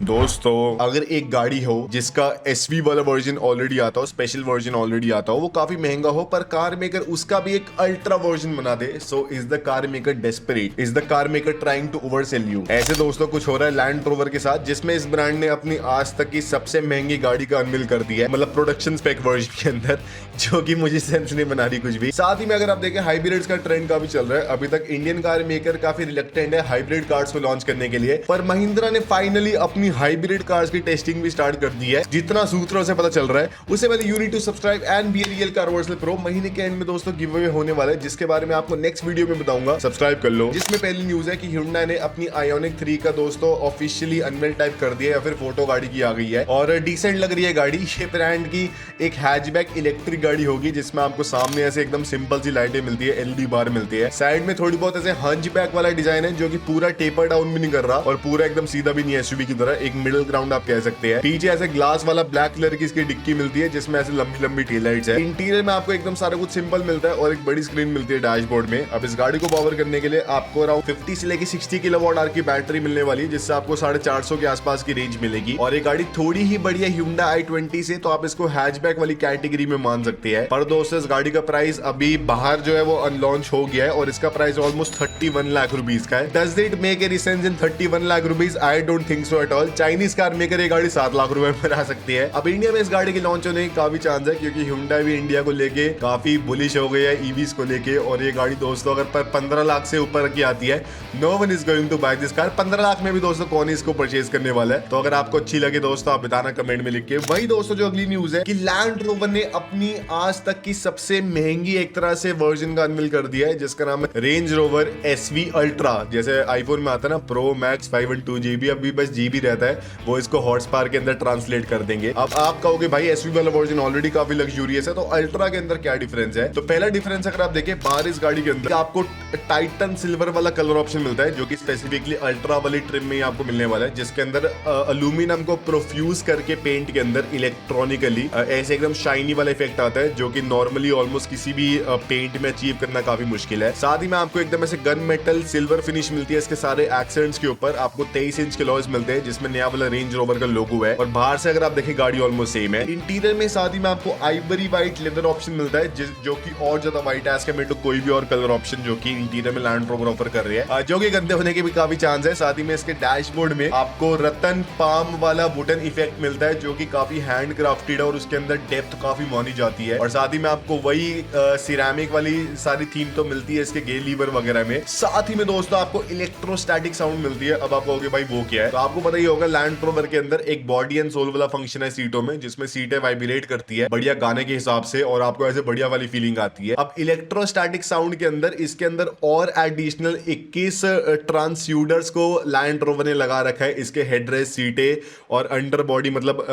दोस्तों, अगर एक गाड़ी हो जिसका एसवी वाला वर्जन ऑलरेडी आता हो, स्पेशल वर्जन ऑलरेडी आता हो, वो काफी महंगा हो, पर कार मेकर उसका भी एक अल्ट्रा वर्जन बना दे, so is the car maker desperate, is the car maker trying to oversell you. ऐसे दोस्तों कुछ हो रहा है लैंड रोवर के साथ, जिसमें इस ब्रांड ने अपनी आज तक की सबसे महंगी गाड़ी का अनवील कर दिया है, मतलब प्रोडक्शन स्पेक वर्जन के अंदर, जो कि मुझे सेंस नहीं बना रही कुछ भी। साथ ही में अगर आप देखें हाइब्रिड्स का ट्रेंड काफी चल रहा है। अभी तक इंडियन कार मेकर काफी रिलक्टेंट है हाइब्रिड कार्स को लॉन्च करने के लिए, पर महिंद्रा ने फाइनली अपनी हाइब्रिड कार्स की टेस्टिंग भी स्टार्ट कर दी है, जितना सूत्रों से पता चल रहा है। उससे पहले you need to subscribe and be a real car versal pro. महीने के एंड में दोस्तों गिव अवे होने वाला है, जिसके बारे में आपको नेक्स्ट वीडियो में बताऊंगा, सब्सक्राइब कर लो। जिसमें पहली न्यूज है कि Hyundai ने अपनी आयोनिक 3 का दोस्तों ऑफिशियली अनवील टाइप कर दिया, या फिर फोटो गाड़ी की आ गई है और डिसेंट लग रही है गाड़ी। ये ब्रांड की एक हैचबैक इलेक्ट्रिक गाड़ी होगी, जिसमें आपको सामने ऐसे एकदम सिंपल सी लाइटें मिलती है, एलईडी बार मिलती है, साइड में थोड़ी बहुत ऐसे हंचबैक वाला डिजाइन है, जो कि पूरा टेपर डाउन भी नहीं कर रहा और पूरा एकदम सीधा भी नहीं है, एसयूवी की तरह एक मिडिल ग्राउंड आप कह सकते हैं। पीछे ऐसे ग्लास वाला ब्लैक कलर की इसकी डिक्की मिलती है, जिसमें ऐसे लंबी लंबी टेल लाइट्स है। इंटीरियर में आपको एकदम सारा कुछ सिंपल मिलता है और एक बड़ी स्क्रीन मिलती है डैशबोर्ड में। अब इस गाड़ी को पावर करने के लिए आपको अराउंड 50 से लेकर 60 किलोवाट आवर की बैटरी मिलने वाली है, जिससे आपको 450 के आसपास की रेंज मिलेगी। और ये गाड़ी थोड़ी ही बढ़िया Hyundai i20 से, तो आप इसको हैचबैक वाली कैटेगरी में मान सकते हैं। पर दोस्तों इस गाड़ी का प्राइस अभी बाहर जो है वो अनलॉन्च हो गया है और इसका प्राइस ऑलमोस्ट 31 लाख रुपीस का है। Does it make any sense in 31 lakh rupees? I don't think so at all. Chinese car maker ये गाड़ी 7 लाख रुपए में बना सकती है। अब इंडिया में इस गाड़ी के लॉन्च होने की काफी चांस है, क्योंकि Hyundai भी इंडिया को लेके काफी बुलिश हो गई है ईवीज को लेके। और ये गाड़ी दोस्तों अगर 15 लाख से ऊपर की आती है, no one is going to buy this car. 15 lakh में भी दोस्तों कौन इसको परचेज करने वाला है? तो अगर आपको अच्छी लगे दोस्तों, आप बताना कमेंट में लिख के। वही दोस्तों जो अगली न्यूज है कि लैंड रोवर ने अपनी आज तक की सबसे महंगी एक तरह से वर्जन का अनवील कर दिया है, जिसका नाम है रेंज रोवर एसवी अल्ट्रा। जैसे आईफोन में आता है ना प्रो मैक्स 512 जीबी, अभी बस जीबी रहता है, वो इसको हॉट स्पार के अंदर ट्रांसलेट कर देंगे। अब आप कहोगे भाई एसवी वाला वर्जन ऑलरेडी काफी लग्जूरियस है, तो अल्ट्रा के अंदर क्या डिफरेंस है? तो पहला डिफरेंस अगर आप देखें, बाहर इस गाड़ी के अंदर आपको टाइटन सिल्वर वाला कलर ऑप्शन मिलता है, जो कि स्पेसिफिकली अल्ट्रा वाली ट्रिम में आपको मिलने वाला है, जिसके अंदर अल्यूमिनियम को प्रोफ्यूज करके पेंट के अंदर इलेक्ट्रॉनिकली ऐसे एकदम शाइनी वाला इफेक्ट आता है, जो कि नॉर्मली ऑलमोस्ट किसी भी पेंट में अचीव करना काफी मुश्किल है। साथ ही में आपको एकदम ऐसे गन मेटल सिल्वर फिनिश मिलती है इसके सारे एक्सेंट्स के ऊपर। आपको 23 इंच के लॉयज मिलते हैं, जिसमें नया वाला रेंज रोवर का लोगो है। और बाहर से अगर आप देखें गाड़ी ऑलमोस्ट सेम है। इंटीरियर में साथ ही में आपको आइवरी व्हाइट लेदर ऑप्शन मिलता है, जो कि और ज्यादा व्हाइट है एज कम्पेयर टू कोई भी और कलर ऑप्शन जो कि इंटीरियर में लैंड रोवर ऑफर कर रही है, जो कि गंदे होने के भी काफी चांस है। साथ ही में इसके डैशबोर्ड में आपको रतन पाम वाला वुडन इफेक्ट मिलता है, जो कि काफी हैंड क्राफ्टेड है और उसके अंदर डेप्थ काफी मानी जाती है। और साथ ही में आपको वही सिरेमिक वाली सारी थीम तो मिलती है इसके गेयर लीवर वगैरह में। साथ ही में दोस्तों आपको इलेक्ट्रोस्टैटिक साउंड मिलती है। अब आप कहोगे भाई वो क्या है? तो आपको पता ही होगा लैंड रोवर के अंदर एक बॉडी एंड सोल वाला फंक्शन है सीटों में, जिसमें सीटें वाइब्रेट करती है बढ़िया गाने के हिसाब से और आपको ऐसे बढ़िया वाली फीलिंग आती है। अब इलेक्ट्रोस्टैटिक साउंड के अंदर इसके अंदर और एडिशनल 21 ट्रांसड्यूसर्स को लैंड रोवर ने लगा रखा है इसके हेडरेस्ट, सीटें और अंडर बॉडी मतलब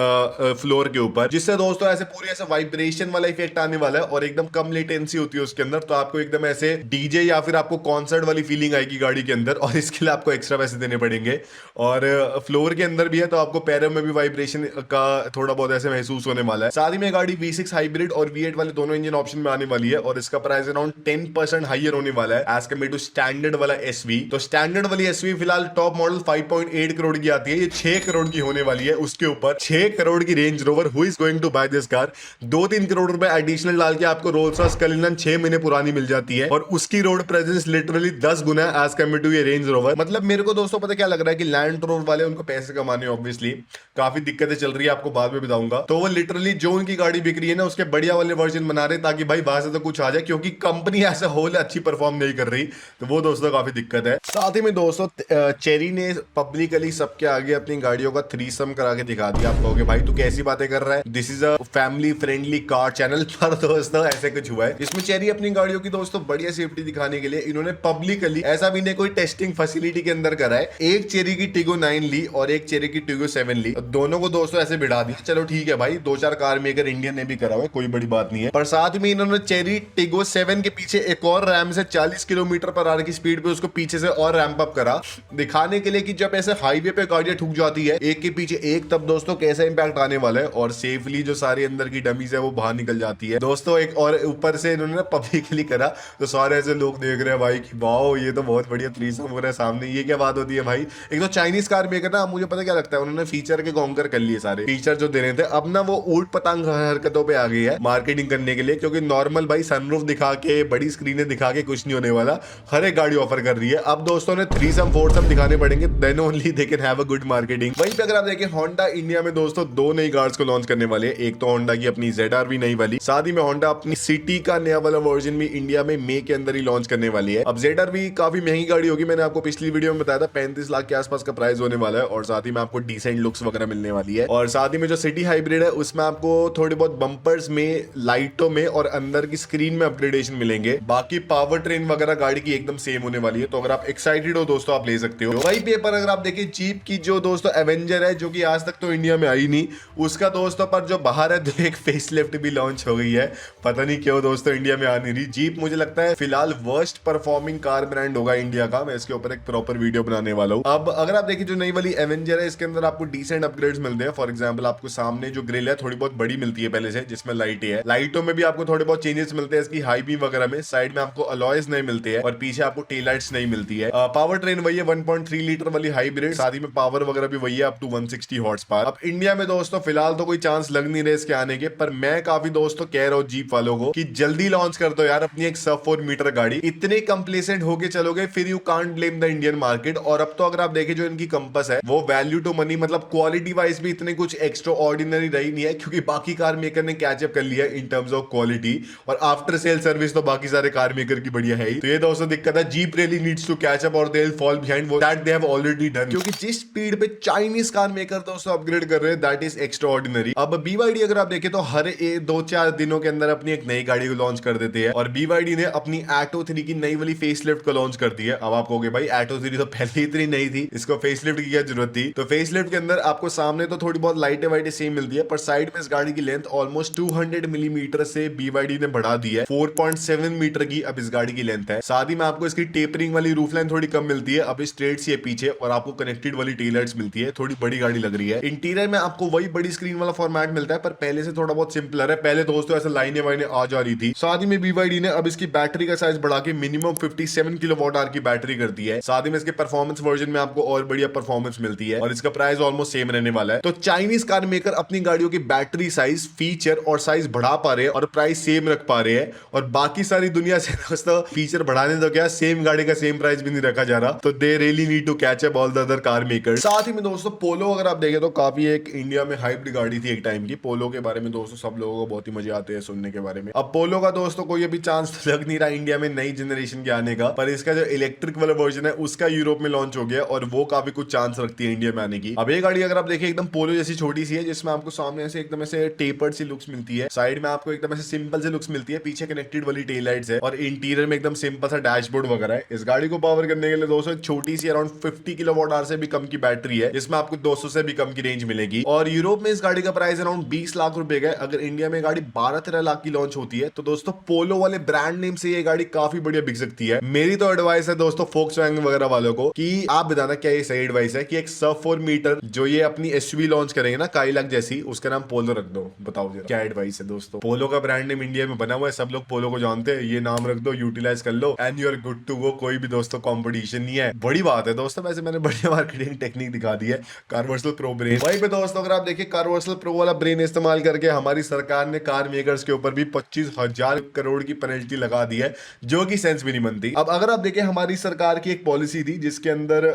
फ्लोर के ऊपर, जिससे दोस्तों ऐसे पूरी ऐसे वाइब्रेशन वाला इफेक्ट आने वाला है और एकदम कम लेटेंसी होती है उसके अंदर। तो आपको एकदम ऐसे डीजे या फिर आपको कॉन्सर्ट वाली फीलिंग आएगी गाड़ी के अंदर, और इसके लिए आपको एक्स्ट्रा पैसे देने पड़ेंगे। और फ्लोर के अंदर भी है, तो आपको पैरों में भी वाइब्रेशन का थोड़ा बहुत ऐसे महसूस होने वाला है। साथ ही में गाड़ी V6 हाइब्रिड और V8 वाले दोनों इंजन ऑप्शन में आने वाली है, और इसका प्राइस अराउंड 10% हाइयर होने वाला है एज कम्पेयर टू स्टैंडर्ड वाला एसवी। तो स्टैंडर्ड वाली एसवी फिलहाल टॉप मॉडल 5.8 करोड़ की आती है, ये 6 करोड़ की होने वाली है। उसके ऊपर 6 करोड़ की range Rover, who is going to buy this car? 2-3 crore रुपए एडिशनल डाल के आपको रोल्स रॉयस कलिनन 6 महीने पुरानी मिल जाती है, और उसकी रोड प्रेजेंस लिटरली 10 गुना एज कम्पेयर टू ये रेंज रोवर। मतलब मेरे को दोस्तों पता क्या लग रहा है कि लैंड रोवर वाले उनको पैसे कमाने, ऑब्वियसली काफी दिक्कतें चल रही है, आपको बाद में बताऊंगा। तो वो लिटरली जो उनकी गाड़ी बिक रही है ना, उसके बढ़िया वाले वर्जन बना रहे ताकि भाई वहां से तो कुछ आ जाए, क्योंकि कंपनी ऐसा होल अच्छी परफॉर्म नहीं कर रही। तो वो दोस्तों काफी दिक्कत है। साथ ही में दोस्तों चेरी ने पब्लिकली सबके आगे अपनी गाड़ियों का थ्रीसम करा के दिखा दिया। आप कहोगे भाई तू कैसी बातें कर रहा है, this is a family friendly car channel. पर दोस्तों ऐसे कुछ हुआ है इसमें। चेरी अपनी गाड़ियों की दोस्तों बढ़िया सेफ्टी दिखाने के लिए इन्होंने पब्लिकली, ऐसा भी नहीं कोई टेस्टिंग फैसिलिटी के अंदर करा है, एक चेरी की टिगो 9 ली और एक चेरी की टिगो 7 ली, दोनों को दोस्तों ऐसे बिठा दिया। चलो ठीक है भाई, 2-4 कार मेकर इंडियन ने भी करा हुआ है, कोई बड़ी बात नहीं है। पर साथ में इन्होंने चेरी टिगो 7 के पीछे एक और रैम से 40 किलोमीटर पर आवर की स्पीड पे उसको पीछे से और रैंप अप करा, दिखाने के लिए कि जब ऐसे हाईवे पे गाड़ियां ठुक जाती है एक के पीछे एक, तब दोस्तों कैसा इंपैक्ट आने वाला है, और सेफली जो सारी अंदर की डमीज है वो बाहर निकल जाती है दोस्तों। एक और ऊपर से इन्होंने पब्लिकली करा, तो सारे ऐसे लोग देख रहे हैं भाई कि वाओ ये तो बहुत बढ़िया थ्रीसम हो रहा है सामने, ये क्या बात होती है भाई? एक तो चाइनीज कार मेकर ना मुझे पता क्या लगता है, उन्होंने फीचर के कॉन्कर कर लिए सारे फीचर जो दे रहे थे। अब ना वो ऊट पतंग हरकतों पे आ गई है मार्केटिंग करने के लिए, क्योंकि नॉर्मल भाई सनरूफ दिखा के बड़ी स्क्रीनें दिखा के कुछ नहीं होने वाला, हर एक गाड़ी ऑफर कर रही है। अब दोस्तों ने 3 4 दिखाने पड़ेंगे, then only they can have a good marketing. वहीं पे अगर आप देखें होंडा इंडिया में दोस्तों 2 नई कार्स को लॉन्च करने वाले हैं। एक तो होंडा की अपनी ZR-V नई वाली, साथ ही में होंडा अपनी सिटी का नया वाला वर्जन भी इंडिया में मई के अंदर ही लॉन्च करने वाली है। अब ZR-V काफी महंगी गाड़ी होगी, मैंने आपको पिछली वीडियो में बताया था 35 लाख के आसपास का प्राइस होने वाला है, और साथ ही में आपको डिसेंट लुक्स वगैरह मिलने वाली है। और साथ ही में जो सिटी हाइब्रिड है उसमें आपको थोड़े बहुत बम्पर्स में, लाइटों में और अंदर की स्क्रीन में अपग्रेडेशन मिलेंगे। बाकी पावर ट्रेन वगैरह गाड़ी की एकदम सेम होने वाली है। तो अगर आप एक्साइटेड हो दोस्तों आप ले सकते हो। वही पेपर अगर आप देखें जीप की जो दोस्तों एवेंजर है, जो कि आज तक तो इंडिया में आई नहीं, उसका दोस्तों पर जो बाहर है तो एक फेसलिफ्ट भी लॉन्च हो गई है। पता नहीं क्यों दोस्तों इंडिया में आ नहीं रही। जीप मुझे लगता है फिलहाल वर्स्ट परफॉर्मिंग कार ब्रांड होगा इंडिया का। मैं इसके ऊपर एक प्रॉपर वीडियो बनाने वाला हूँ। अब अगर आप देखिए जो नई वाली एवेंजर है, इसके अंदर आपको डिसेंट अपग्रेड्स मिलते हैं। फॉर एग्जांपल आपको सामने जो ग्रिल है थोड़ी बहुत बड़ी मिलती है पहले से, जिसमें लाइट है। लाइटों में भी आपको थोड़े बहुत चेंजेस मिलते हैं इसकी हाई बीम वगैरह में। साइड में आपको अलॉयज नहीं मिलते हैं और पीछे आपको टेल लाइट्स नहीं मिलती है। पावर ट्रेन वही है 1.3 लीटर वाली हाइब्रिड, साथ ही में पावर वगैरह भी वही है अप टू 160 हॉर्स पावर। अब इंडिया में दोस्तों फिलहाल तो कोई चांस लग नहीं रहे इसके आने के, पर मैं काफी दोस्तों कह रहा हूँ जीप वालों को कि जल्दी लॉन्च कर दो यार अपनी एक सब 4 मीटर गाड़ी। इतने कंप्लेसेंट होके चलोगे फिर you can't blame the Indian market. और अब तो अगर आप देखें जो इनकी कंपस है वो वैल्यू टू मनी, मतलब क्वालिटी वाइज भी इतने कुछ एक्स्ट्रा ऑर्डिनरी रही नहीं है, क्योंकि बाकी कार मेकर ने कैचअप कर लिया इन टर्म्स ऑफ क्वालिटी। और आफ्टर सेल सर्विस तो बाकी सारे कार मेकर की बढ़िया है ही। तो ये दोस्तों दिक्कत है, Jeep really needs to catch up और they will fall behind that they have already done. क्योंकि जिस स्पीड पे चाइनीज कार मेकर दोस्तों अपग्रेड कर रहे हैं दैट इज एक्स्ट्रा ऑर्डिनरी। अब BYD अगर आप देखें तो हर 2-4 दिनों के अंदर अपनी एक नई गाड़ी को लॉन्च कर देते हैं, और BYD ने अपनी Atto 3 की नई वाली फेसलिफ्ट को लॉन्च कर दी है। अब आप कहोगे भाई Atto 3 तो पहले ही इतनी नई थी, इसको फेसलिफ्ट की क्या जरूरत थी? तो फेसलिफ्ट के अंदर आपको सामने तो थोड़ी बहुत लाइटें वाइटें सेम मिलती है, पर साइड में इस गाड़ी की लेंथ ऑलमोस्ट 200 मिलीमीटर से BYD ने बढ़ा दी है। 4.7 मीटर की अब इस गाड़ी की लेंथ है। साथ ही में आपको इसकी टेपरिंग वाली रूफ लाइन थोड़ी कम मिलती है, अब स्ट्रेट सी है पीछे, और आपको कनेक्टेड वाली टेल लाइट्स मिलती है। थोड़ी बड़ी गाड़ी लग रही है। इंटीरियर में आपको वही बड़ी स्क्रीन वाला फॉर्मेट मिलता है, पर पहले से थोड़ा बहुत सिंपलर है। पहले दोस्तों ऐसे लाइनें वाइनें आ जा रही थी। साथ ही में BYD ने अब इसकी बैटरी का साइज बढ़ा के मिनिमम 57 किलोवाट आवर की बैटरी कर दी है। साथ ही में इसके परफॉर्मेंस वर्जन में आपको और बढ़िया परफॉर्मेंस मिलती है, और इसका प्राइस ऑलमोस्ट सेम रहने वाला है। तो चाइनीज कार मेकर अपनी गाड़ियों की बैटरी साइज, फीचर और साइज बढ़ा पा रहे हैं और प्राइस सेम रख पा रहे हैं, और बाकी सारी दुनिया से दोस्तों फीचर बढ़ाने तो क्या सेम गाड़ी का सेम प्राइस भी नहीं रखा जा रहा। तो they really need to catch up all the other car maker. साथ ही में दोस्तों पोलो अगर आप देखें तो काफी एक इंडिया में हाइप्ड गाड़ी थी एक टाइम की। पोलो के बारे में दोस्तों सब लोगों को बहुत ही मजे आते हैं सुनने के बारे में। अब पोलो का दोस्तों कोई अभी चांस लग नहीं रहा इंडिया में नई जनरेशन के आने का, पर इसका जो इलेक्ट्रिक वाला वर्जन है उसका यूरोप में लॉन्च हो गया, और वो काफी कुछ चांस रखती है इंडिया में आने की। अब ये गाड़ी अगर आप देखें एकदम पोलो जैसी छोटी सी है, जिसमें आपको सामने से एकदम ऐसे टेपर्ड सी लुक्स मिलती है, साइड में आपको एकदम ऐसे सिंपल से लुक्स मिलती है, पीछे कनेक्टेड वाली टेल लाइट्स है, और इंटीरियर में एकदम सिंपल सा डैशबोर्ड वगैरह है। इस गाड़ी को पावर करने के लिए दोस्तों छोटी सी अराउंड 50 किलोवाट आवर से भी कम की बैटरी है, जिसमें आपको 200 से भी कम की रेंज मिलेगी। और यूरोप में इस गाड़ी का प्राइस अराउंड 20 लाख रुपए का है। अगर इंडिया में गाड़ी 12-13 लाख की लॉन्च होती है तो दोस्तों पोलो वाले ब्रांड नेम से ये गाड़ी काफी बढ़िया बिक सकती है। मेरी तो एडवाइस है दोस्तों फोक्सवैगन वगैरह वालों को कि आप बताना क्या ये सही एडवाइस है कि एक सब 4 मीटर जो ये अपनी SUV लॉन्च करेंगे ना काइलैक जैसी, उसका नाम पोलो रख दो। बताओ जरा क्या एडवाइस है दोस्तों? पोलो का ब्रांड नेम इंडिया में बना हुआ है, सब लोग पोलो को जानते हैं, ये नाम रख दो, यूटिलाइज कर लो and you are good to go. कोई भी दोस्तों कंपटीशन नहीं है। बड़ी बात है दोस्तों, वैसे मैंने बढ़िया मार्केटिंग टेक्निक दिखा दी है। कार्वर्सल प्रो ब्रेन वहीं पे दोस्तों अगर आप देखिए कार्वर्सल प्रो वाला ब्रेन इस्तेमाल करके हमारी सरकार ने कार मेकर्स के ऊपर भी 25,000 करोड़ की पेनल्टी लगा दी है, जो कि सेंस भी नहीं बनती। अब अगर आप देखें हमारी सरकार की एक पॉलिसी थी जिसके अंदर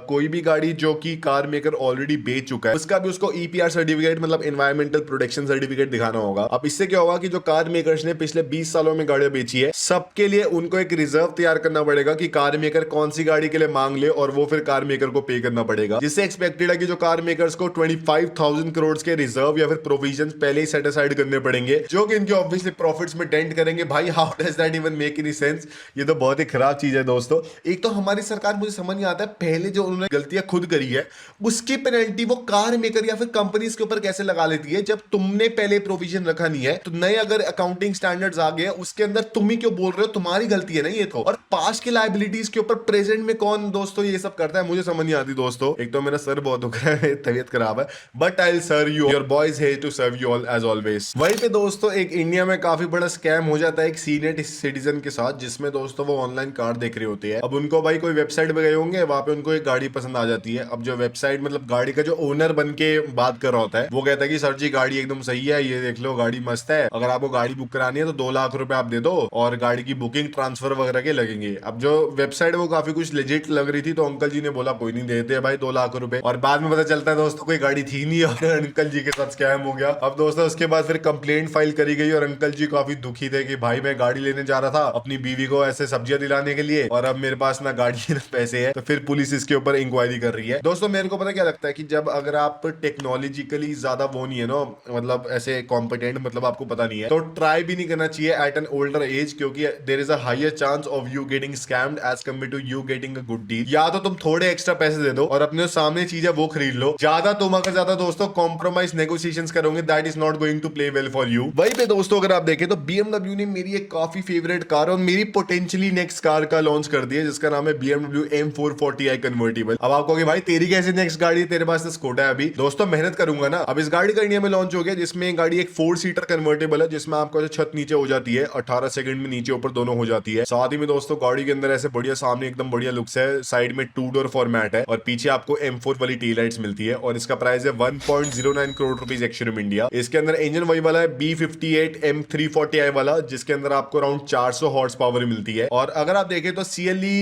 कोई भी गाड़ी जो कि कार मेकर ऑलरेडी बेच चुका है उसका भी उसको EPR सर्टिफिकेट मतलब एनवायरमेंटल प्रोटेक्शन सर्टिफिकेट दिखाना होगा। अब इससे क्या होगा कि जो कार मेकर्स ने पिछले 20 सालों में गाड़ियां बेची है सबके लिए उनको एक रिजर्व तैयार करना पड़ेगा कि कार मेकर कौन सी गाड़ी के लिए मांग ले, और वो फिर कार मेकर को पे करना पड़ेगा। जिससे एक्सपेक्टेड है कि जो कार मेकर्स को 25,000 करोड़ के रिजर्व या फिर प्रोविजन पहले ही सेट असाइड करने पड़ेंगे, जो कि इनके ऑब्वियसली प्रॉफिट्स में डेंट करेंगे। भाई how does that even make any sense? ये तो बहुत ही खराब चीज है दोस्तों। एक तो हमारी सरकार मुझे समझ नहीं आता है पहले जो उन्होंने गलतियां खुद करी है उसकी पेनल्टी वो कार मेकर या फिर कंपनीज के ऊपर कैसे लगा लेती है जब तुमने पहले प्रोविजन रखा नहीं है। तो नए अगर अकाउंटिंग स्टैंडर्ड्स आ गए उसके अंदर तुम ही क्यों बोल रहे हो, तुम्हारी गलती है ना ये तो। और पास्ट की लायबिलिटीज के ऊपर प्रेजेंट में कौन दोस्तों ये सब करता है मुझे समझ नहीं आती दोस्तों। एक तो मेरा सर बहुत दुख रहा है, तबीयत खराब है, but I will serve you, your boys here to serve you all as always. वहीं पे दोस्तों एक इंडिया में काफी बड़ा स्कैम हो जाता है एक सीनियर सिटीजन के साथ, जिसमें दोस्तों वो ऑनलाइन कार देख रहे होते हैं। अब उनको भाई कोई वेबसाइट पे गए होंगे, वहां पे उनको एक गाड़ी पसंद आ जाती है। अब जो वेबसाइट मतलब गाड़ी का जो ओनर बन के बात कर रहा होता है वो कहता है कि सर जी गाड़ी एकदम सही है, ये देख लो गाड़ी मस्त है, अगर आपको गाड़ी बुक करानी है तो 2 लाख रुपए आप दे दो और गाड़ी की बुकिंग ट्रांसफर वगैरह के लगेंगे। अब जो वेबसाइट वो काफी कुछ लेजिट लग रही थी तो अंकल जी ने बोला कोई नहीं देते हैं भाई 2 लाख रुपए, और बाद में पता चलता है दोस्तों कोई गाड़ी थी नहीं और अंकल जी के साथ स्कैम हो गया। अब दोस्तों उसके बाद फिर कंप्लेंट फाइल करी गई और अंकल जी काफी दुखी थे कि भाई मैं गाड़ी लेने जा रहा था अपनी बीवी को ऐसे सब्जियां दिलाने के लिए और अब मेरे पास ना गाड़ी है ना पैसे है। तो फिर पुलिस इसके ऊपर इंक्वायरी कर रही है। दोस्तों मेरे को पता क्या लगता है कि जब अगर आप टेक्नोलॉजिकली ज्यादा वो नहीं है ना, मतलब ऐसे कॉम्पिटेंट, मतलब आपको पता नहीं है, तो ट्राई भी नहीं करना चाहिए एट एन ओल्डर एज, क्योंकि there is a higher chance of you getting scammed as compare to you getting a good deal. या तो तुम थोड़े एक्स्ट्रा पैसे दे दो और अपने सामने चीजें वो खरीद लो, ज्यादा तुम अगर ज्यादा दोस्तों कॉम्प्रोमाइज नेगोशिएशंस करोगे that is not going to play well for you. वही पे दोस्तों अगर आप देखें तो BMW ने मेरी एक काफी फेवरेट कार और मेरी पोटेंशियली नेक्स्ट कार का लॉन्च कर दिया जिसका नाम है BMW M440i कन्वर्टेबल। अब आप कहोगे भाई तेरी कैसे नेक्स्ट गाड़ी है, तेरे पास तो स्कोडा है अभी। दोस्तों मेहनत करूंगा ना। अब इस गाड़ी का इंडिया में लॉन्च हो गया जिसमें गाड़ी एक 4 सीटर कन्वर्टेबल है जिसमें आपका जो छत नीचे हो जाती है 18 सेकंड में नीचे ऊपर दोनों हो जाती है। साथ ही में दोस्तों गाड़ी के अंदर ऐसे बढ़िया सामने एकदम बढ़िया लुक्स है, साइड में 2 डोर फॉर्मेट है और पीछे आपको M4 वाली टेल लाइट्स मिलती है और इसका प्राइस है 1.09 करोड़ रुपीज एक्स-शोरूम इंडिया। इसके अंदर इंजन वही वाला है B58 M340i वाला जिसके अंदर आपको अराउंड 400 हॉर्स पावर मिलती है। और अगर आप देखें तो CLE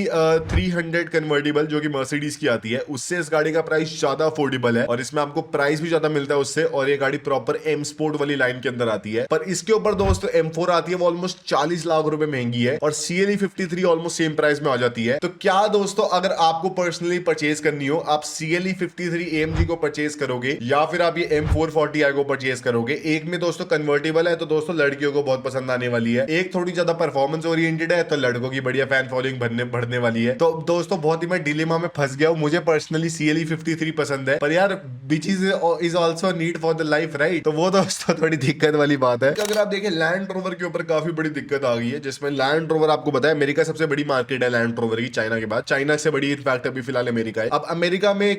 300 कन्वर्टेबल जो कि मर्सिडीज की आती है उससे इस गाड़ी का प्राइस ज्यादा अफोर्डेबल है और इसमें आपको प्राइस भी ज्यादा मिलता है उससे, और ये गाड़ी प्रॉपर M स्पोर्ट वाली लाइन के अंदर आती है। पर इसके ऊपर दोस्तों M4 आती है वो ऑलमोस्ट 40 लाख रुपए महंगी है और CLE 53 ऑलमोस्ट सेम प्राइस में आ जाती है। तो क्या दोस्तों अगर आपको पर्सनली परचेज करनी हो आप CLE 53 AMG को परचेज करोगे या फिर आप ये M440i को परचेज करोगे? एक में दोस्तों कन्वर्टेबल है तो दोस्तों लड़कियों को बहुत पसंद आने वाली है, एक थोड़ी ज्यादा परफॉर्मेंस ओरिएंटेड है तो लड़कों की बढ़िया फैन फॉलोइंग बढ़ने वाली है। तो दोस्तों बहुत ही मैं डिलेमा में फंस गया हूं। मुझे पर्सनली CLE 53 पसंद है पर यार beaches is also need for the life right, तो वो दोस्तों थोड़ी दिक्कत वाली बात है। अगर आप देखें लैंड रोवर के ऊपर काफी बड़ी दिक्कत आ गई है जिसमें लैंड रोवर आपको पता है अमेरिका सबसे बड़ी मार्केट है लैंड रोवर की चाइना के बाद, चाइना से बड़ी इनफैक्ट अभी फिलहाल अमेरिका है। अब अमेरिका में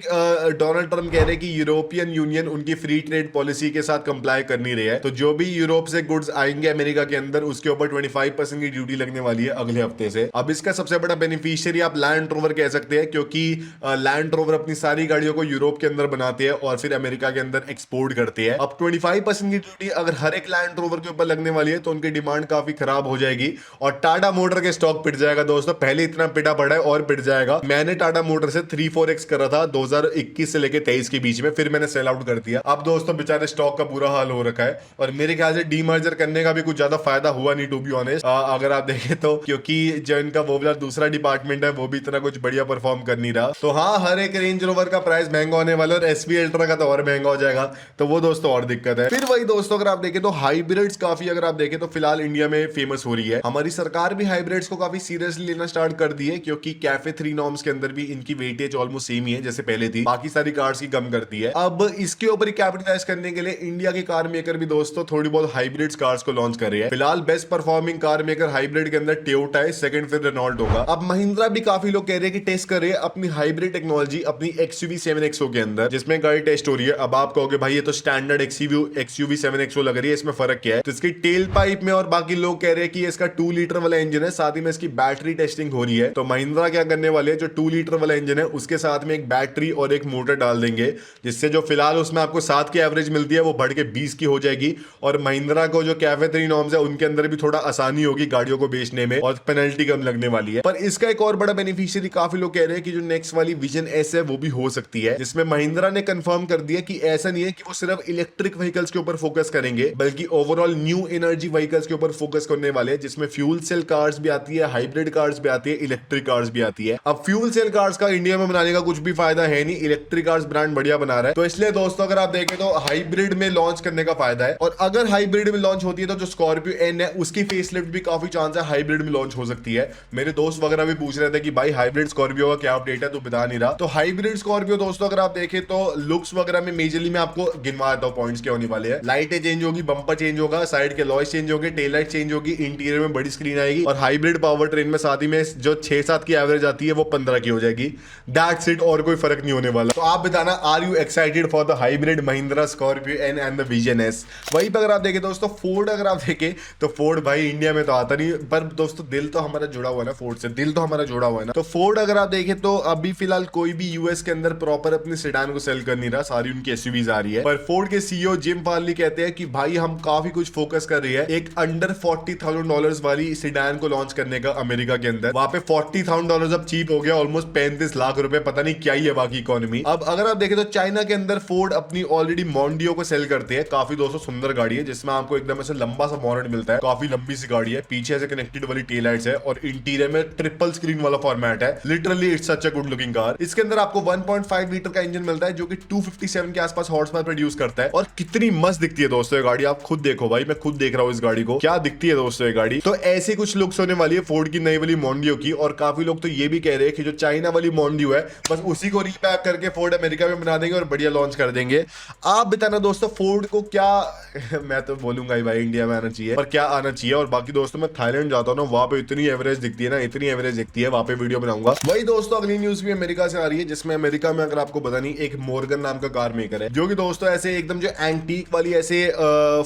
डोनाल्ड ट्रम्प कह रहे हैं कि यूरोपियन यूनियन उनकी फ्री ट्रेड पॉलिसी के साथ कंप्लाई कर नहीं रही है, तो जो भी यूरोप से गुड्स आएंगे अमेरिका के अंदर उसके ऊपर 25% की ड्यूटी लगने वाली है अगले हफ्ते से। अब इसका सबसे बड़ा बेनिफिशियरी आप लैंड रोवर कह सकते हैं क्योंकि लैंड रोवर अपनी सारी गाड़ियों को यूरोप के अंदर बनाते हैं और फिर अमेरिका के अंदर एक्सपोर्ट करते हैं। अब 25% की ड्यूटी अगर हर एक लैंड रोवर के ऊपर लगने वाली है तो उनकी डिमांड काफी खराब हो जाएगी और टाटा मोटर के स्टॉक पिट जाएगा दोस्तों। पहले इतना पिटा पड़ा है और पिट जाएगा। मैंने टाटा मोटर से 3-4x करा था 2021 से लेके 23 के बीच में, फिर मैंने सेल आउट कर दिया। अब दोस्तों बेचारे स्टॉक का बुरा हाल हो रखा है और मेरे ख्याल से डीमर्जर करने का भी कुछ ज्यादा फायदा हुआ नहीं टू बी ऑनेस्ट अगर आप देखें तो, क्योंकि जो इनका वो वाला दूसरा डिपार्टमेंट है वो भी इतना कुछ बढ़िया परफॉर्म कर नहीं रहा। तो हाँ हर एक रेंज रोवर का प्राइस महंगा होने वाला है और SV अल्ट्रा का तो और महंगा हो जाएगा, तो वो दोस्तों और दिक्कत है। फिर वही दोस्तों अगर आप देखें तो हाइब्रिड्स काफी अगर आप देखें तो फिलहाल इंडिया में फेमस हो रही है। हमारी सरकार भी हाइब्रिड्स को काफी सीरियसली लेना स्टार्ट कर दी है क्योंकि कैफे 3 नॉर्म्स के अंदर भी इनकी वेटेज ऑलमोस्ट सेम ही है जैसे पहले थी, बाकी सारी कार्स की कम करती है। अब इसके ऊपर कैपिटलाइज करने के लिए इंडिया के कार मेकर भी दोस्तों थोड़ी बहुत हाइब्रिड्स कार्स को लॉन्च कर रही है। फिलहाल best performing car maker hybrid के अंदर टोयोटा है, सेकंड फिर रेनॉल्ट होगा। अब महिंद्रा भी काफी लोग कह रहे हैं कि टेस्ट कर रहे हैं अपनी हाइब्रिड टेक्नोलॉजी अपनी XUV 7XO के अंदर जिसमें गाड़ी टेस्ट हो रही है। अब आप कहोगे भाई ये तो स्टैंडर्ड XUV 7XO लग रही है, इसमें फर्क क्या है? तो इसकी टेल पाइप में और बाकी लोग कह रहे हैं कि इसका 2 लीटर वाला इंजन है, साथ ही में इसकी बैटरी टेस्टिंग हो रही है। तो महिंद्रा क्या करने वाले हैं, जो 2 लीटर वाला इंजन है उसके साथ में एक बैटरी और एक मोटर डाल देंगे जिससे जो फिलहाल उसमें आपको 7 की एवरेज मिलती है वो बढ़ के 20 की हो जाएगी और महिंद्रा को जो कैफे 3 नॉर्म्स है उनके अंदर भी थोड़ा आसानी होगी गाड़ियों को बेचने में और पेनल्टी कम लगने वाली है। पर इसका एक और बड़ा बेनिफिशियरी काफी लोग कह रहे हैं कि जो नेक्स्ट वाली विजन एस है वो भी हो सकती है, जिसमें महिंद्रा ने कंफर्म कर दिया कि ऐसा नहीं है कि वो सिर्फ इलेक्ट्रिक व्हीकल्स के ऊपर फोकस करेंगे बल्कि ओवरऑल न्यू एनर्जी व्हीकल्स के ऊपर फोकस करने वाले हैं, जिसमें फ्यूल सेल कार्स भी आती है, हाइब्रिड कार्स भी आती है, इलेक्ट्रिक कार्स भी आती है। अब फ्यूल सेल कार्स का इंडिया में बनाने का कुछ भी फायदा है नहीं, इलेक्ट्रिक कार्स ब्रांड बढ़िया बना रहा है, तो इसलिए दोस्तों अगर आप देखें तो हाइब्रिड में लॉन्च करने का फायदा है। और अगर हाइब्रिड में लॉन्च होती है तो जो स्कॉर्पियो एन है उसकी फेसलिफ्ट भी काफी चांस है हाइब्रिड में लॉन्च हो सकती है। मेरे दोस्त वगैरह भी पूछ रहे थे कि भाई हाइब्रिड स्कॉर्पियो का क्या अपडेट है, तो बता नहीं रहा। तो हाइब्रिड स्कॉर्पियो दोस्तों अगर आप देखें तो लुक्स वगैरह में मेजरली मैं आपको गिनवा देता हूं पॉइंट्स क्या होने वाले हैं। लाइटें चेंज होगी, बम्पर चेंज होगा, साइड के लॉयस चेंज होंगे, टेल लाइट चेंज होगी, इंटीरियर में बड़ी स्क्रीन आएगी और हाइब्रिड पावर ट्रेन में साथ ही में जो 6-7 की एवरेज आती है वो 15 की हो जाएगी। दैट्स इट, और कोई फर्क नहीं होने वाला। तो आप बताना are you excited for the hybrid Mahindra Scorpio N and the vision S. वहीं पर अगर आप देखें दोस्तों फोर्ड अगर आप देखें तो फोर्ड भाई इंडिया में तो आता नहीं, पर दोस्तों दिल तो हमारा जुड़ा हुआ है ना फोर्ड से, दिल तो हमारा जुड़ा हुआ है ना। तो फोर्ड अगर आप देखें तो अभी फिलहाल कोई भी US यूएस के अंदर प्रॉपर अपनी सेडान को सेल कर नहीं रहा, सारी उनकी एसयूवीज आ रही है। पर फोर्ड के सीईओ जिम फार्ली कहते हैं कि भाई हम काफी कुछ फोकस कर रही है एक अंडर $40,000 वाली सेडान को लॉन्च करने का अमेरिका के अंदर। वहां पे $40,000 अब चीप हो गया, ऑलमोस्ट 35 लाख रुपए, पता नहीं क्या ही है बाकी इकोनॉमी। अब अगर आप देखें तो चाइना के अंदर फोर्ड अपनी ऑलरेडी मोंडियो को सेल करते हैं, काफी दोस्तों सुंदर गाड़ी है जिसमें आपको एकदम ऐसे लंबा सा बॉनेट मिलता है, काफी लंबी सी गाड़ी है, पीछे से कनेक्टेड वाली टेल लाइट्स है और इंटीरियर में ट्रिपल स्क्रीन वाला फॉर्मेट है। Literally it's such a good looking car. इसके अंदर आपको 1.5 लीटर का इंजन मिलता है जो कि 257 के आसपास हॉर्स पावर प्रोड्यूस करता है। और कितनी मस्त दिखती है दोस्तों ये गाड़ी, आप खुद देखो भाई, मैं खुद देख रहा हूँ इस गाड़ी को, क्या दिखती है दोस्तों ये गाड़ी। तो ऐसे कुछ लुक्स होने वाली है फोर्ड की नई वाली मोंडियो की। और काफी लोग तो ये भी कह रहे हैं कि जो चाइना वाली मोंडियो है बस उसी को रीपैक करके फोर्ड अमेरिका में बना देंगे और बढ़िया लॉन्च कर देंगे। आप बताना दोस्तों फोर्ड को क्या मैं तो बोलूंगा ही भाई इंडिया में आना चाहिए, पर क्या आना चाहिए। और बाकी दोस्तों मैं थाईलैंड जाता हूँ ना, वहां पे इतनी एवरेज दिखती है ना, इतनी एवरेज दिखती है, वहां पे वीडियो बनाऊंगा। वही दोस्तों अगली न्यूज भी अमेरिका से आ रही है, जिसमें अमेरिका में अगर आपको पता नहीं एक मोर्गन नाम का कार मेकर है जो कि दोस्तों ऐसे एकदम जो एंटीक वाली ऐसे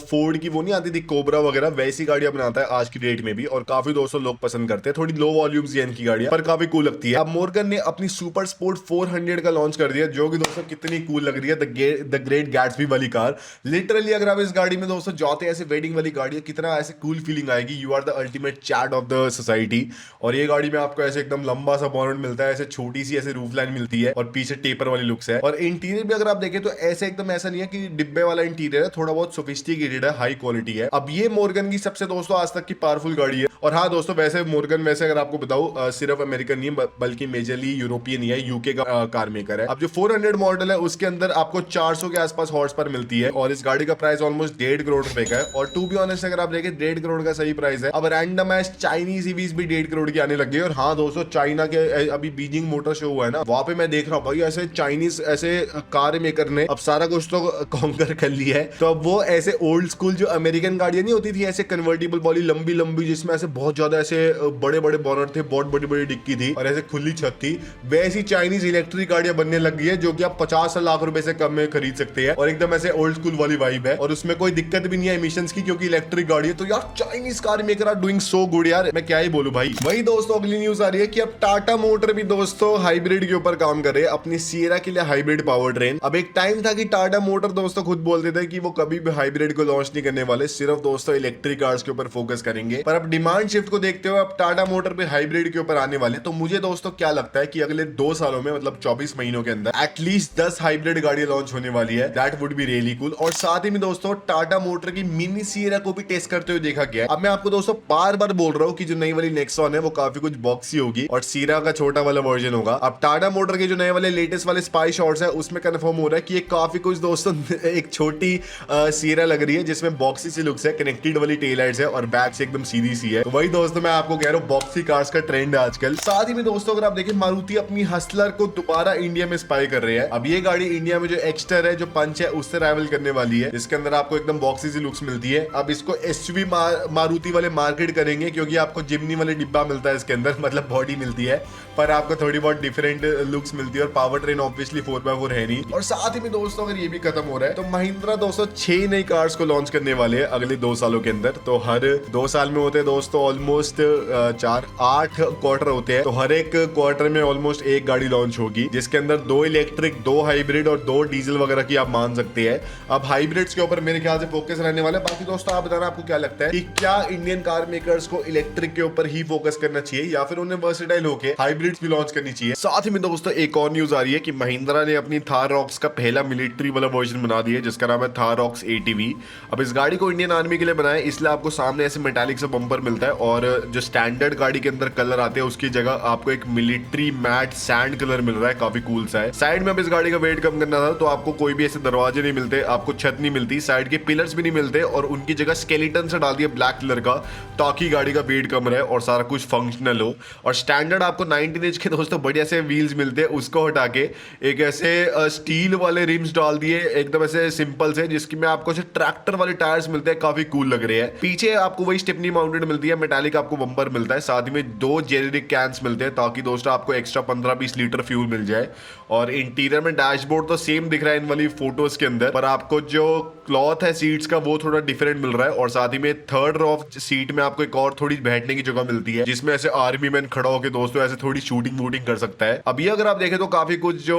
फोर्ड की वो नहीं आती थी कोबरा वगैरह, वैसी गाड़ियां बनाता है आज की डेट में भी। और काफी दोस्तों लोग पसंद करते हैं, थोड़ी लो वॉल्यूम्स है इनकी गाड़ियां पर काफी कूल लगती है। अब मोर्गन ने अपनी सुपर स्पोर्ट 400 का लॉन्च कर दिया जो कि दोस्तों कितनी कूल लग रही है, द ग्रेट गैट्सबी वाली कार। लिटरली अगर आप इस गाड़ी में दोस्तों जाते ऐसे वेडिंग वाली गाड़ी है, कितना ऐसे कूल फीलिंग आएगी, you are the ultimate chat of the society. और ये गाड़ी में आपको ऐसे एकदम लंबा सा बॉनेट मिलता है, ऐसे छोटी सी ऐसे रूफ लाइन मिलती है और पीछे टेपर वाली लुक्स है। और इंटीरियर भी अगर आप देखें तो ऐसे एकदम ऐसा नहीं है कि डिब्बे वाला इंटीरियर है, थोड़ा बहुत सोफिस्टिकेटेड है, हाई क्वालिटी है। अब ये मोर्गन की सबसे दोस्तों आज तक की पावरफुल गाड़ी है। और हाँ दोस्तों वैसे मोर्गन वैसे अगर आपको बताऊं सिर्फ अमेरिकन नहीं बल्कि मेजरली यूरोपियन ही है, यूके का कार मेकर है। अब जो 400 मॉडल है उसके अंदर आपको 400 के आसपास हॉर्स पावर मिलती है और इस गाड़ी का प्राइस ऑलमोस्ट 1.5 करोड़ रुपए का है। और टू बी ऑनेस्ट अगर आप देखें 1.5 करोड़ का सही प्राइस है। अब रैंडम एस चाइनीज ईवीज भी 1.5 करोड़ की आने लग गई। और हाँ दोस्तों चाइना के अभी बीजिंग मोटर शो हुआ है ना, वहां पे मैं देख रहा हूँ भाई ऐसे चाइनीज ऐसे कार मेकर ने अब सारा कुछ तो कॉन्कर कर लिया है। तो अब वो ऐसे ओल्ड स्कूल जो अमेरिकन गाड़ियां नहीं होती थी ऐसे कन्वर्टेबल वाली लंबी लंबी जिसमें ऐसे बहुत ज्यादा ऐसे बड़े बड़े बॉनट थे, बहुत बड़ी बड़ी डिक्की थी और ऐसे खुली छत थी, वैसी चाइनीज इलेक्ट्रिक गाड़ियां बनने लग गई है जो कि आप 50 लाख रुपए से कम में खरीद सकते हैं। और एकदम ऐसे ओल्ड स्कूल वाली वाइब है और उसमें कोई दिक्कत भी नहीं है एमिशंस की क्योंकि इलेक्ट्रिक गाड़ी है। तो यार Chinese car maker are doing so good यार, मैं क्या ही बोलूं भाई। वही दोस्तों अगली न्यूज आ रही है कि अब टाटा मोटर भी दोस्तों हाइब्रिड के ऊपर काम कर रहे हैं अपनी सिएरा के लिए हाइब्रिड पावर ट्रेन। अब एक टाइम था कि टाटा मोटर दोस्तों खुद बोलते थे कि वो कभी भी हाइब्रिड को लॉन्च नहीं करने वाले, सिर्फ दोस्तों इलेक्ट्रिक कार्स के ऊपर फोकस करेंगे। पर अब डिमांड शिफ्ट को देखते हुए अब टाटा मोटर भी हाइब्रिड के ऊपर आने वाले। तो मुझे दोस्तों क्या लगता है कि अगले 2 सालों में मतलब 24 महीनों के अंदर एटलीस्ट 10 हाइब्रिड गाड़ियां लॉन्च होने वाली है। That would be really cool. और साथ ही में दोस्तों टाटा मोटर की मिनी सिएरा को भी टेस्ट करते हुए देखा गया है। अब मैं आपको दोस्तों बार बार बोल रहा हूँ कि जो नई वाली नेक्सॉन है वो काफी कुछ बॉक्सी होगी और सिएरा का छोटा वाला वर्जन होगा। अब टाटा मोटर के जो नए वाले लेटेस्ट वाले स्पाई शॉट्स है उसमें कंफर्म हो रहा है कि ये काफी कुछ दोस्तों एक छोटी सिएरा लग रही है जिसमें बॉक्सी सी लुक्स है, कनेक्टेड वाली टेल लाइट्स है और बैक से एकदम सीधी सी है। तो वही दोस्तों मैं आपको कह रहा हूँ बॉक्सी कार्स का ट्रेंड है आजकल। साथ ही में दोस्तों अगर आप देखें मारुति अपनी हसलर को दोबारा इंडिया में स्पाई कर रही है। अब ये गाड़ी इंडिया में जो एक्सटर है जो पंच है उससे राइवल करने वाली है, इसके अंदर आपको एकदम बॉक्सी सी लुक्स मिलती है। अब इसको एसयूवी मारुति वाले मार्केट करेंगे क्योंकि आपको जिम्नी वाले डिब्बा मिलता है इसके अंदर, मतलब बॉडी मिलती है पर आपको थोड़ी बहुत डिफरेंट लुक्स मिलती है और पावर ट्रेन ऑब्वियसली 4x4 है नहीं। और साथ ही में दोस्तों अगर ये भी खत्म हो रहा है तो महिंद्रा दोस्तों 6 नई कार्स को लॉन्च करने वाले हैं अगले 2 सालों के अंदर। तो हर 2 साल में होते हैं दोस्तों ऑलमोस्ट 8 क्वार्टर होते हैं, तो हर एक क्वार्टर में ऑलमोस्ट एक गाड़ी लॉन्च होगी जिसके अंदर 2 इलेक्ट्रिक 2 हाइब्रिड और 2 डीजल वगैरह की आप मान सकते हैं। अब हाइब्रिड्स के ऊपर मेरे ख्याल से फोकस रहने वाला है। बाकी दोस्तों आप बताना आपको क्या लगता है कि क्या इंडियन कार मेकर्स को इलेक्ट्रिक के ऊपर ही फोकस करना चाहिए या फिर उन्हें वर्सेटाइल होकर हाइब्रिड्स भी लॉन्च करनी चाहिए। साथ ही में दोस्तों एक और न्यूज आ रही है कि महिंद्रा ने अपनी थार रॉक्स का पहला मिलिट्री वाला वर्जन बना दिया जिसका नाम है थार रॉक्स ATV। अब इस गाड़ी को इंडियन आर्मी के लिए बनाया इसलिए आपको सामने ऐसे मेटालिक सा बम्पर मिलता है और जो स्टैंडर्ड गाड़ी के अंदर कलर आते हैं उसकी जगह आपको एक मिलिट्री मैट सैंड कलर मिल रहा है, काफी कूल सा है। साइड में अब इस गाड़ी का वेट कम करना था तो आपको कोई भी ऐसे दरवाजे नहीं मिलते, आपको छत नहीं मिलती, साइड के पिलर्स भी नहीं मिलते और उनकी जगह स्केलेटन से डाल दिया ब्लैक कलर का ताकि गाड़ी का वेट कम रहे और सारा कुछ फंक्शनल हो। और स्टैंडर्ड आपको 19 इंच के दोस्तों बढ़िया से व्हील्स मिलते हैं, उसको हटा के एक ऐसे स्टील वाले रिम्स डाल दिए एकदम ऐसे सिंपल से जिसकी में आपको ऐसे ट्रैक्टर वाले टायर्स मिलते हैं, काफी कूल लग रहे हैं। पीछे आपको वही स्टेपनी माउंटेड मिलती है, मेटालिक आपको बम्पर मिलता है, साथ ही में 2 जेनेरिक कैंस मिलते हैं ताकि दोस्तों आपको एक्स्ट्रा 15-20 लीटर फ्यूल मिल जाए। और इंटीरियर में डैशबोर्ड तो सेम दिख रहा है इन वाली फोटोज के अंदर, पर आपको जो क्लॉथ है सीट्स का वो थोड़ा डिफरेंट मिल रहा है और साथ ही में थर्ड रो ऑफ सीट में आपको एक और थोड़ी बैठने की जगह मिलती है जिसमें ऐसे आर्मी मैन खड़ा होकर दोस्तों ऐसे थोड़ी शूटिंग वूटिंग कर सकता है। अब ये अगर आप देखें तो काफी कुछ जो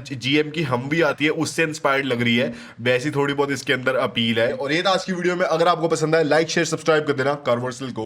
GM की हम भी आती है उससे इंस्पायर्ड लग रही है, वैसी थोड़ी बहुत इसके अंदर अपील है। और ये था आज की वीडियो में। अगर आपको पसंद है लाइक शेयर सब्सक्राइब कर देना कारवर्सल को।